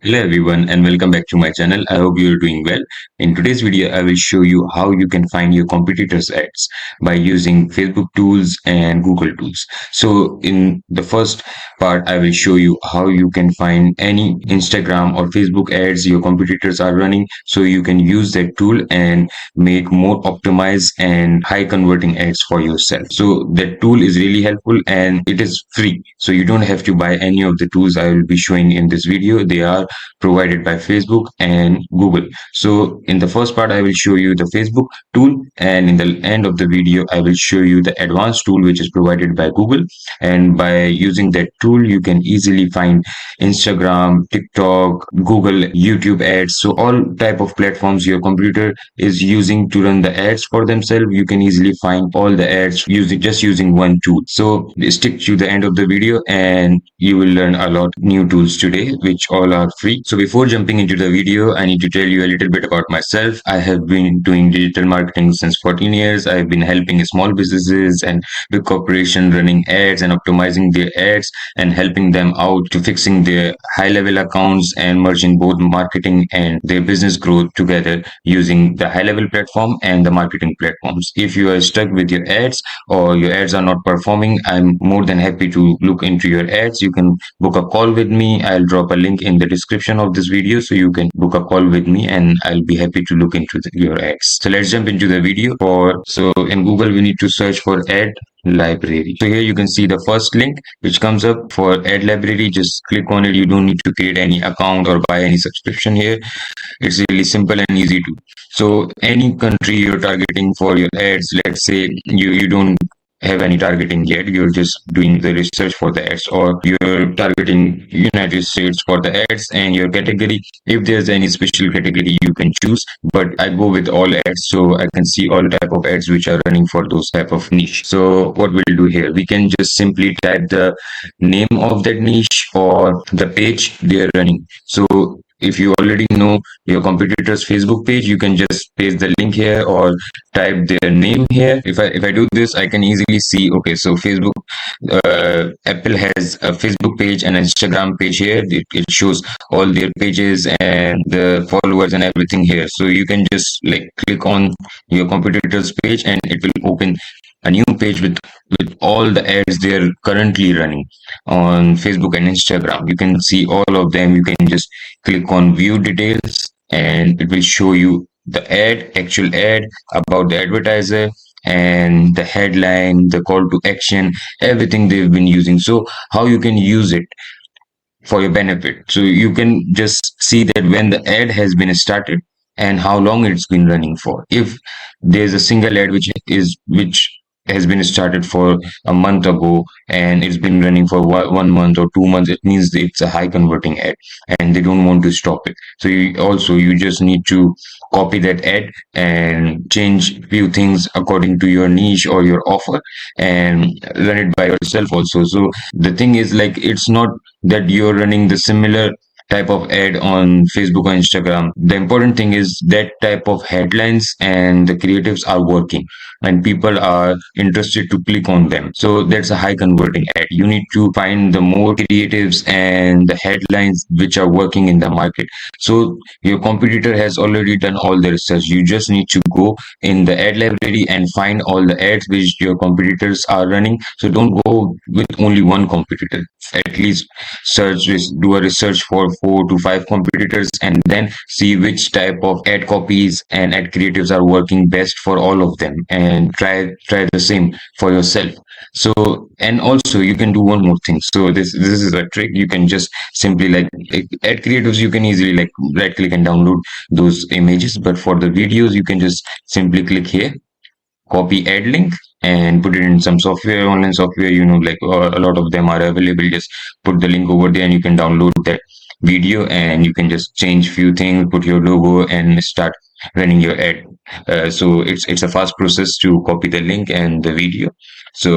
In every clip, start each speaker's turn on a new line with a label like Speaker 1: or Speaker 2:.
Speaker 1: Hello everyone and welcome back to my channel. I hope you are doing well. In today's video, I will show you how you can find your competitors' ads by using Facebook tools and Google tools. So in the first part, I will show you how you can find any Instagram or Facebook ads your competitors are running, so you can use that tool and make more optimized and high converting ads for yourself. So that tool is really helpful and it is free. So you don't have to buy any of the tools I will be showing in this video. They are provided by Facebook and Google. So in the first part, I will show you the Facebook tool, and in the end of the video, I will show you the advanced tool which is provided by Google. And by using that tool, you can easily find Instagram, TikTok, Google, YouTube ads. So all type of platforms your computer is using to run the ads for themselves, you can easily find all the ads using one tool. So stick to the end of the video and you will learn a lot new tools today, which all are free. So before jumping into the video, I need to tell you a little bit about myself. I have been doing digital marketing since 14 years. I've been helping small businesses and big corporations running ads and optimizing their ads and helping them out to fixing their high level accounts and merging both marketing and their business growth together using the high level platform and the marketing platforms. If you are stuck with your ads or your ads are not performing, I'm more than happy to look into your ads. You can book a call with me. I'll drop a link in the description of this video so you can book a call with me and I'll be happy to look into your ads. So let's jump into the video. So in Google, we need to search for ad library. So here you can see the first link which comes up for ad library. Just click on it. You don't need to create any account or buy any subscription here. It's really simple and easy to. So any country you're targeting for your ads, let's say you don't have any targeting yet, you're just doing the research for the ads, or you're targeting United States for the ads and your category, if there's any special category you can choose, but I go with all ads so I can see all type of ads which are running for those type of niche. So what we'll do here, we can just simply type the name of that niche or the page they're running. So if you already know your competitor's Facebook page, you can just paste the link here or type their name here. If I do this, I can easily see, okay, so Facebook, Apple has a Facebook page and an Instagram page here. It shows all their pages and the followers and everything here. So you can just like click on your competitor's page and it will open a new page with all the ads they're currently running on Facebook and Instagram. You can see all of them. You can just click on view details and it will show you the actual ad, about the advertiser and the headline, the call to action, everything they've been using. So how you can use it for your benefit. So you can just see that when the ad has been started and how long it's been running for. If there's a single ad which has been started for a month ago and it's been running for 1 month or 2 months, it means that it's a high converting ad and they don't want to stop it. So you just need to copy that ad and change few things according to your niche or your offer and run it by yourself also. So the thing is, like, it's not that you're running the similar type of ad on Facebook or Instagram. The important thing is that type of headlines and the creatives are working and people are interested to click on them. So that's a high converting ad. You need to find the more creatives and the headlines which are working in the market. So your competitor has already done all the research. You just need to go in the ad library and find all the ads which your competitors are running. So don't go with only one competitor. At least do a research for 4 to 5 competitors and then see which type of ad copies and ad creatives are working best for all of them and try the same for yourself. So, and also you can do one more thing. So this is a trick. You can just simply like ad creatives, you can easily like right click and download those images, but for the videos you can just simply click here, copy ad link and put it in some software, online software, like a lot of them are available. Just put the link over there and you can download that video and you can just change few things, put your logo and start running your ad. So it's a fast process to copy the link and the video. So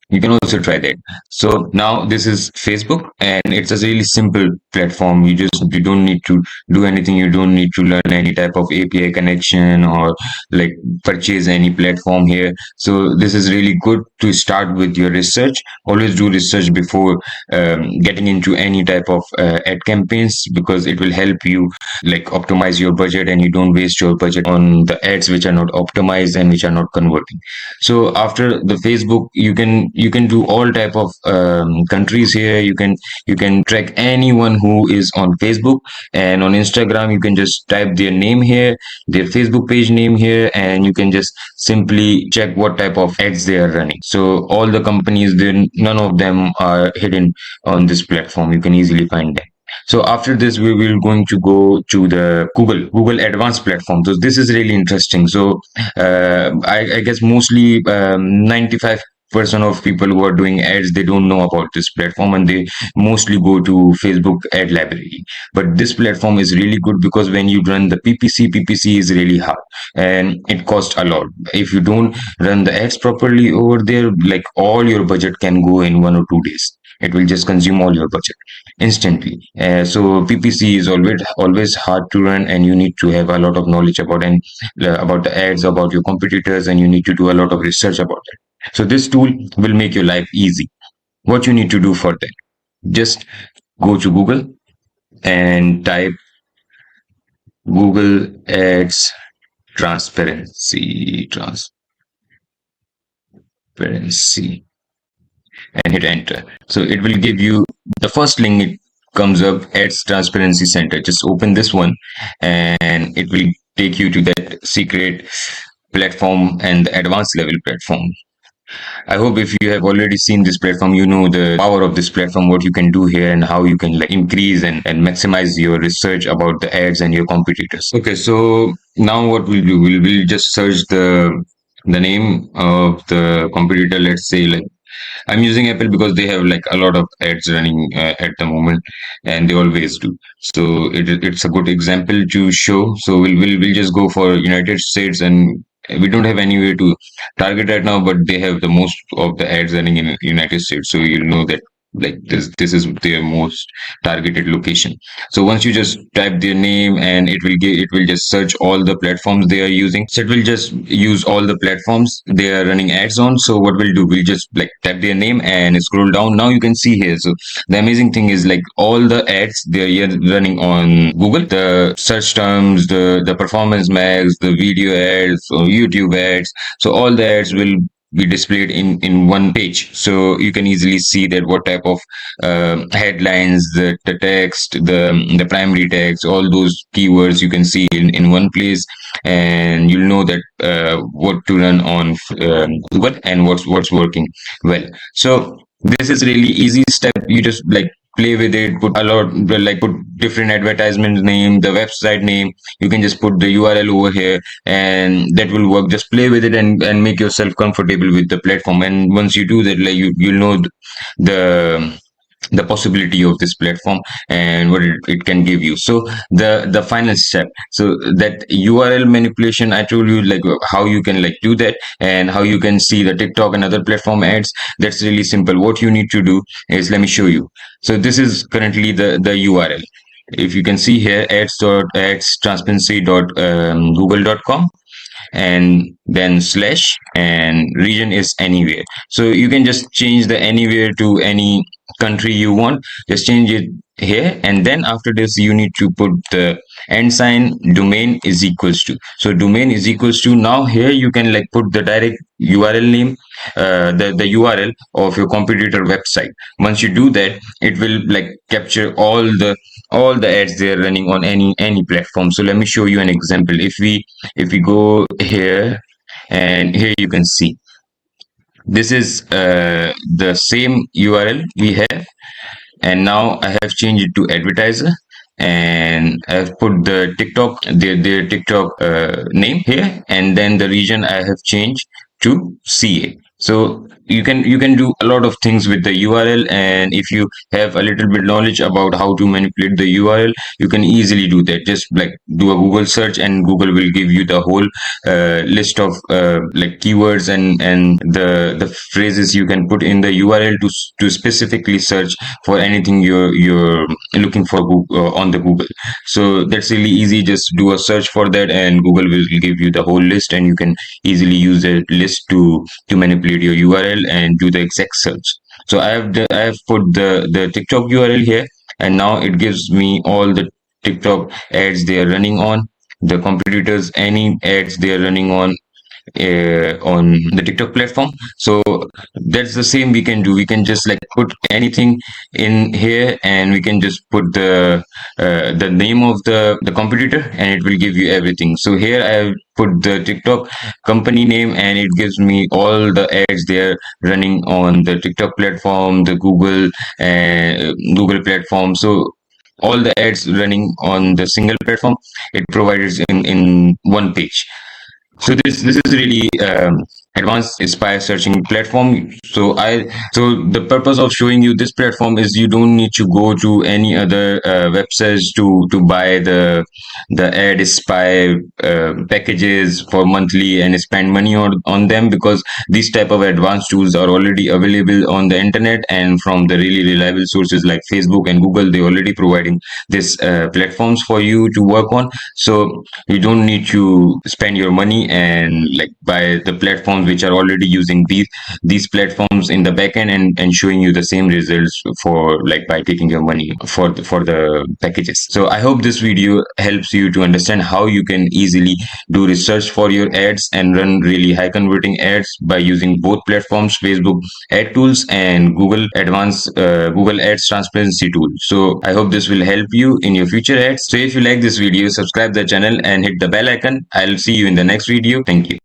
Speaker 1: You can also try that. So now this is Facebook, and it's a really simple platform. You don't need to do anything. You don't need to learn any type of API connection or like purchase any platform here. So this is really good to start with your research. Always do research before getting into any type of ad campaigns, because it will help you like optimize your budget, and you don't waste your budget on the ads which are not optimized and which are not converting. So after the Facebook, you can do all type of countries here. You can track anyone who is on Facebook, and on Instagram you can just type their name here, their Facebook page name here, and you can just simply check what type of ads they are running. So all the companies, then none of them are hidden on this platform. You can easily find them. So after this, we will going to go to the Google Advanced platform. So this is really interesting. So I guess mostly 95% of people who are doing ads, they don't know about this platform, and they mostly go to Facebook ad library. But this platform is really good, because when you run the PPC is really hard and it costs a lot. If you don't run the ads properly over there, like all your budget can go in 1 or 2 days. It will just consume all your budget instantly. So PPC is always hard to run, and you need to have a lot of knowledge about the ads, about your competitors, and you need to do a lot of research about it. So this tool will make your life easy. What you need to do for that? Just go to Google and type Google Ads transparency, and hit enter. So it will give you the first link. It comes up, Ads Transparency Center. Just open this one, and it will take you to that secret platform and the advanced level platform. I hope if you have already seen this platform, you know the power of this platform, what you can do here, and how you can like increase and maximize your research about the ads and your competitors. Okay, so now what we'll do, we'll just search the name of the competitor. Let's say like I'm using Apple because they have like a lot of ads running at the moment, and they always do. So it's a good example to show. So we'll just go for United States, and we don't have anywhere to target right now, but they have the most of the ads running in United States. So you know that like this is their most targeted location. So once you just type their name, and it will just search all the platforms they are using. So it will just use all the platforms they are running ads on. So what we'll do, we'll just like type their name and scroll down. Now you can see here. So the amazing thing is like all the ads they are running on Google, the search terms, the performance max, the video ads, or YouTube ads. So all the ads will be displayed in one page, so you can easily see that what type of headlines, the text, the primary text, all those keywords you can see in one place, and you'll know that what to run on Google, and what's working well. So this is really easy step. You just like play with it, put a lot, well, like put different advertisement name, the website name. You can just put the URL over here, and that will work. Just play with it, and make yourself comfortable with the platform. And once you do that, like you'll know the the possibility of this platform and what it can give you. So the final step, so that URL manipulation, I told you like how you can like do that, and how you can see the TikTok and other platform ads. That's really simple. What you need to do is, let me show you. So this is currently the URL. If you can see here, ads.adstransparency.google.com, and then slash, and region is anywhere. So you can just change the anywhere to any country you want. Just change it here, and then after this you need to put the end sign, domain is equals to. So domain is equals to, now here you can like put the direct URL name, the URL of your competitor website. Once you do that, it will like capture all the ads they are running on any platform. So let me show you an example. If we go here, and here you can see this is the same URL we have, and now I have changed it to advertiser, and I've put the TikTok, their TikTok name here, and then the region I have changed to CA. So you can do a lot of things with the URL, and if you have a little bit knowledge about how to manipulate the URL, you can easily do that. Just like do a Google search, and Google will give you the whole list of like keywords and the phrases you can put in the URL to specifically search for anything you're looking for on the Google. So that's really easy. Just do a search for that, and Google will give you the whole list, and you can easily use the list to manipulate your URL and do the exact search. So I have put the TikTok URL here, and now it gives me all the TikTok ads they are running the competitors, any ads they are running on the TikTok platform. So that's the same we can do. We can just like put anything in here, and we can just put the name of the competitor, and it will give you everything. So here I have put the TikTok company name, and it gives me all the ads they are running on the TikTok platform, the Google platform. So all the ads running on the single platform, it provides in one page. So this is really advanced spy searching platform. So the purpose of showing you this platform is you don't need to go to any other websites to buy the ad spy packages for monthly and spend money on them, because these type of advanced tools are already available on the internet, and from the really reliable sources like Facebook and Google, they already providing this platforms for you to work on. So you don't need to spend your money and like buy the platforms which are already using these platforms in the backend, and showing you the same results for like by taking your money for the packages. So I hope this video helps you to understand how you can easily do research for your ads and run really high converting ads by using both platforms, Facebook ad tools and Google Ads transparency tool. So I hope this will help you in your future ads. So if you like this video, subscribe the channel and hit the bell icon. I'll see you in the next video. Thank you.